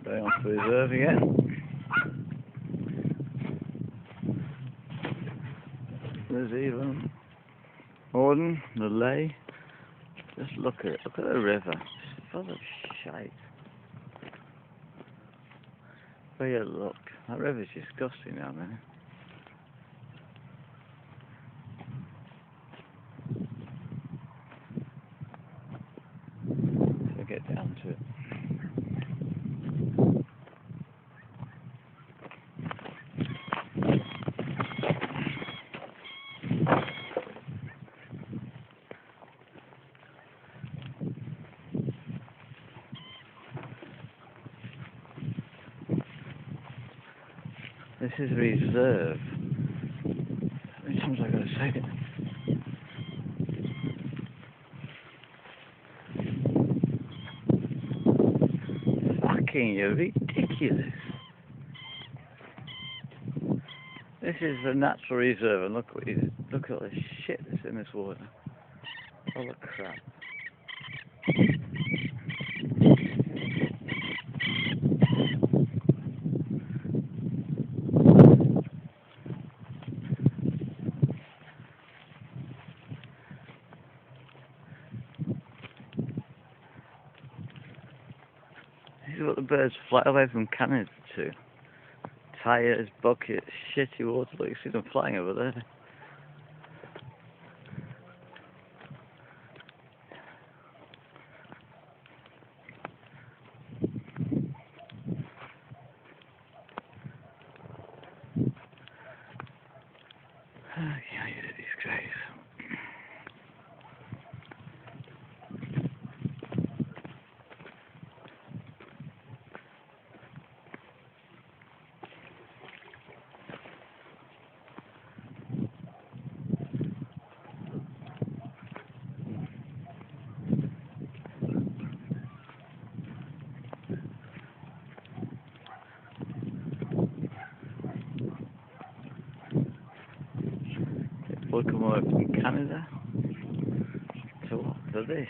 Going on to reserve again. There's even Orden, the lay. Just look at it. Look at the river. It's full of shite. Where you look, that river's disgusting now, man. So get down to it. This is reserve. How many times have I got to say it? Fucking, you're ridiculous. This is a natural reserve, and look at all the shit that's in this water. All the crap. This is what the birds fly away from Canada to. Tires, buckets, shitty water. Look, you see them flying over there. Yeah, you're a disgrace. People come over from Canada to this.